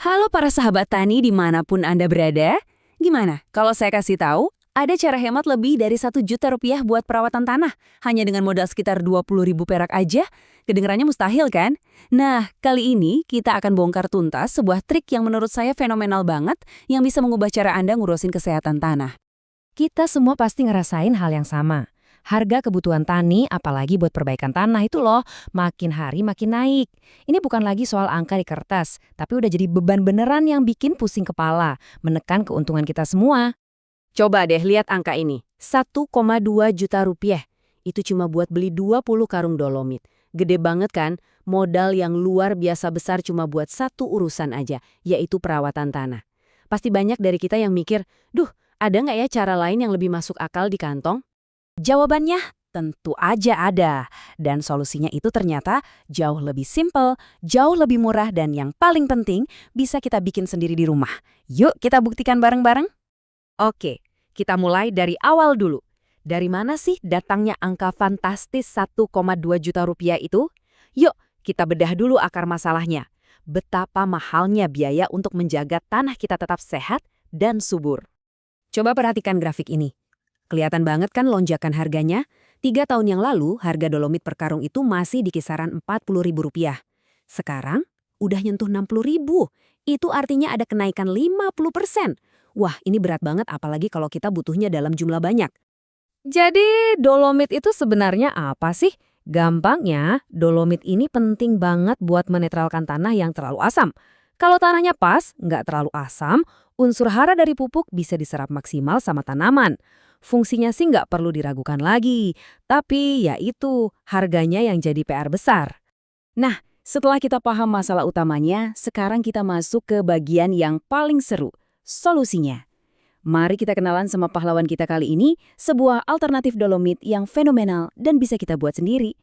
Halo para sahabat tani dimanapun Anda berada. Gimana kalau saya kasih tahu, ada cara hemat lebih dari 1 juta rupiah buat perawatan tanah, hanya dengan modal sekitar 20.000 perak aja? Kedengarannya mustahil kan? Nah, kali ini kita akan bongkar tuntas sebuah trik yang menurut saya fenomenal banget, yang bisa mengubah cara Anda ngurusin kesehatan tanah. Kita semua pasti ngerasain hal yang sama. Harga kebutuhan tani, apalagi buat perbaikan tanah itu loh, makin hari makin naik. Ini bukan lagi soal angka di kertas, tapi udah jadi beban beneran yang bikin pusing kepala, menekan keuntungan kita semua. Coba deh lihat angka ini, 1,2 juta rupiah. Itu cuma buat beli 20 karung dolomit. Gede banget kan? Modal yang luar biasa besar cuma buat satu urusan aja, yaitu perawatan tanah. Pasti banyak dari kita yang mikir, duh, ada nggak ya cara lain yang lebih masuk akal di kantong? Jawabannya tentu aja ada. Dan solusinya itu ternyata jauh lebih simpel, jauh lebih murah, dan yang paling penting bisa kita bikin sendiri di rumah. Yuk kita buktikan bareng-bareng. Oke, kita mulai dari awal dulu. Dari mana sih datangnya angka fantastis 1,2 juta rupiah itu? Yuk kita bedah dulu akar masalahnya. Betapa mahalnya biaya untuk menjaga tanah kita tetap sehat dan subur. Coba perhatikan grafik ini. Kelihatan banget kan lonjakan harganya? 3 tahun yang lalu, harga dolomit per karung itu masih di kisaran Rp40.000. Sekarang, udah nyentuh Rp60.000. Itu artinya ada kenaikan 50%. Wah, ini berat banget apalagi kalau kita butuhnya dalam jumlah banyak. Jadi, dolomit itu sebenarnya apa sih? Gampangnya, dolomit ini penting banget buat menetralkan tanah yang terlalu asam. Kalau tanahnya pas, nggak terlalu asam, unsur hara dari pupuk bisa diserap maksimal sama tanaman. Fungsinya sih nggak perlu diragukan lagi, tapi ya itu, harganya yang jadi PR besar. Nah, setelah kita paham masalah utamanya, sekarang kita masuk ke bagian yang paling seru, solusinya. Mari kita kenalan sama pahlawan kita kali ini, sebuah alternatif dolomit yang fenomenal dan bisa kita buat sendiri.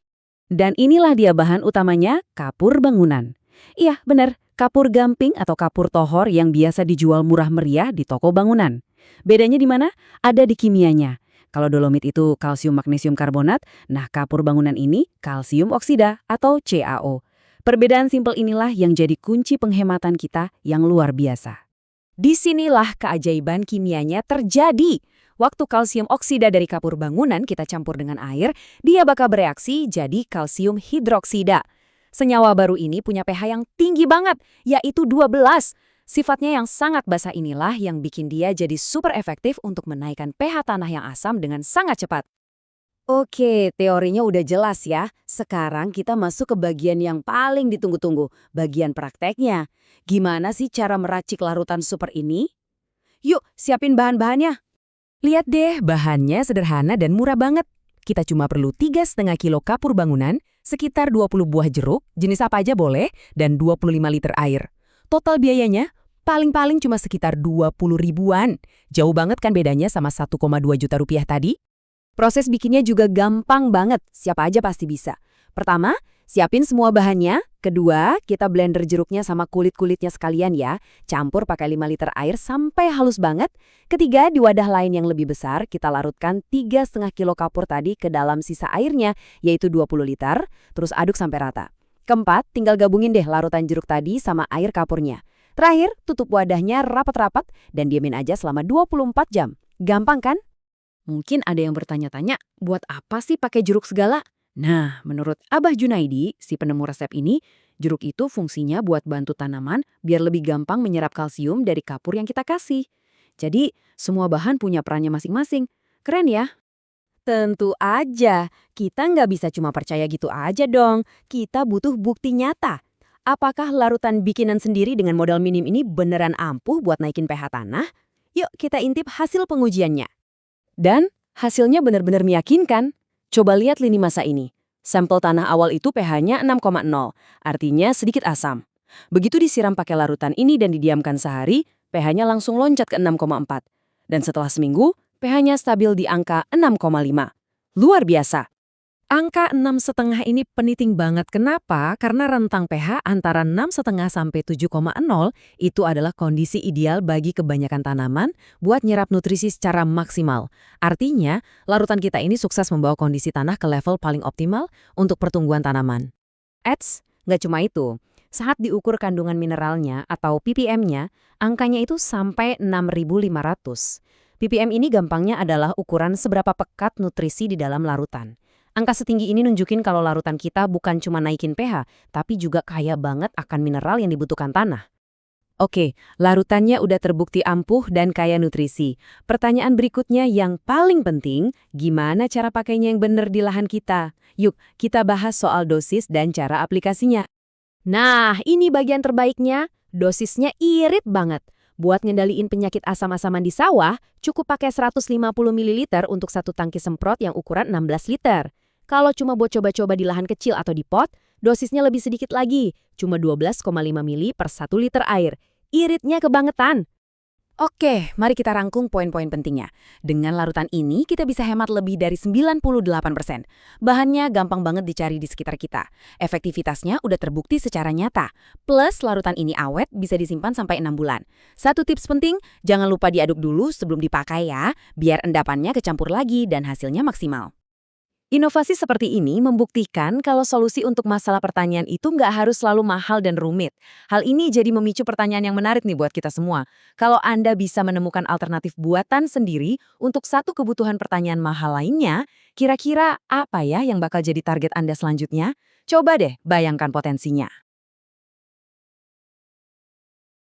Dan inilah dia bahan utamanya, kapur bangunan. Iya, benar, kapur gamping atau kapur tohor yang biasa dijual murah meriah di toko bangunan. Bedanya di mana? Ada di kimianya. Kalau dolomit itu kalsium magnesium karbonat, nah kapur bangunan ini kalsium oksida atau CaO. Perbedaan simpel inilah yang jadi kunci penghematan kita yang luar biasa. Disinilah keajaiban kimianya terjadi. Waktu kalsium oksida dari kapur bangunan kita campur dengan air, dia bakal bereaksi jadi kalsium hidroksida. Senyawa baru ini punya pH yang tinggi banget, yaitu 12. Sifatnya yang sangat basa inilah yang bikin dia jadi super efektif untuk menaikkan pH tanah yang asam dengan sangat cepat. Oke, teorinya udah jelas ya. Sekarang kita masuk ke bagian yang paling ditunggu-tunggu, bagian prakteknya. Gimana sih cara meracik larutan super ini? Yuk, siapin bahan-bahannya. Lihat deh, bahannya sederhana dan murah banget. Kita cuma perlu 3,5 kilo kapur bangunan, sekitar 20 buah jeruk, jenis apa aja boleh, dan 25 liter air. Total biayanya paling-paling cuma sekitar 20 ribuan. Jauh banget kan bedanya sama 1,2 juta rupiah tadi? Proses bikinnya juga gampang banget, siapa aja pasti bisa. Pertama, siapin semua bahannya. Kedua, kita blender jeruknya sama kulit-kulitnya sekalian ya. Campur pakai 5 liter air sampai halus banget. Ketiga, di wadah lain yang lebih besar, kita larutkan 3,5 kilo kapur tadi ke dalam sisa airnya, yaitu 20 liter, terus aduk sampai rata. Keempat, tinggal gabungin deh larutan jeruk tadi sama air kapurnya. Terakhir, tutup wadahnya rapat-rapat dan diamin aja selama 24 jam. Gampang kan? Mungkin ada yang bertanya-tanya, buat apa sih pakai jeruk segala? Nah, menurut Abah Junaidi, si penemu resep ini, jeruk itu fungsinya buat bantu tanaman biar lebih gampang menyerap kalsium dari kapur yang kita kasih. Jadi, semua bahan punya perannya masing-masing. Keren ya? Tentu aja, kita nggak bisa cuma percaya gitu aja dong. Kita butuh bukti nyata. Apakah larutan bikinan sendiri dengan modal minim ini beneran ampuh buat naikin pH tanah? Yuk kita intip hasil pengujiannya. Dan hasilnya benar-benar meyakinkan. Coba lihat lini masa ini. Sampel tanah awal itu pH-nya 6,0, artinya sedikit asam. Begitu disiram pakai larutan ini dan didiamkan sehari, pH-nya langsung loncat ke 6,4. Dan setelah seminggu, pH-nya stabil di angka 6,5. Luar biasa. Angka 6,5 ini penting banget. Kenapa? Karena rentang pH antara 6,5 sampai 7,0 itu adalah kondisi ideal bagi kebanyakan tanaman buat nyerap nutrisi secara maksimal. Artinya, larutan kita ini sukses membawa kondisi tanah ke level paling optimal untuk pertumbuhan tanaman. Eits, nggak cuma itu. Saat diukur kandungan mineralnya atau ppm-nya, angkanya itu sampai 6.500. ppm ini gampangnya adalah ukuran seberapa pekat nutrisi di dalam larutan. Angka setinggi ini nunjukin kalau larutan kita bukan cuma naikin pH, tapi juga kaya banget akan mineral yang dibutuhkan tanah. Oke, larutannya udah terbukti ampuh dan kaya nutrisi. Pertanyaan berikutnya yang paling penting, gimana cara pakainya yang benar di lahan kita? Yuk, kita bahas soal dosis dan cara aplikasinya. Nah, ini bagian terbaiknya. Dosisnya irit banget. Buat ngendaliin penyakit asam-asaman di sawah, cukup pakai 150 ml untuk satu tangki semprot yang ukuran 16 liter. Kalau cuma buat coba-coba di lahan kecil atau di pot, dosisnya lebih sedikit lagi, cuma 12,5 ml per 1 liter air. Iritnya kebangetan. Oke, mari kita rangkum poin-poin pentingnya. Dengan larutan ini, kita bisa hemat lebih dari 98%. Bahannya gampang banget dicari di sekitar kita. Efektivitasnya udah terbukti secara nyata. Plus, larutan ini awet, bisa disimpan sampai 6 bulan. Satu tips penting, jangan lupa diaduk dulu sebelum dipakai ya, biar endapannya kecampur lagi dan hasilnya maksimal. Inovasi seperti ini membuktikan kalau solusi untuk masalah pertanian itu nggak harus selalu mahal dan rumit. Hal ini jadi memicu pertanyaan yang menarik nih buat kita semua. Kalau Anda bisa menemukan alternatif buatan sendiri untuk satu kebutuhan pertanian mahal lainnya, kira-kira apa ya yang bakal jadi target Anda selanjutnya? Coba deh bayangkan potensinya.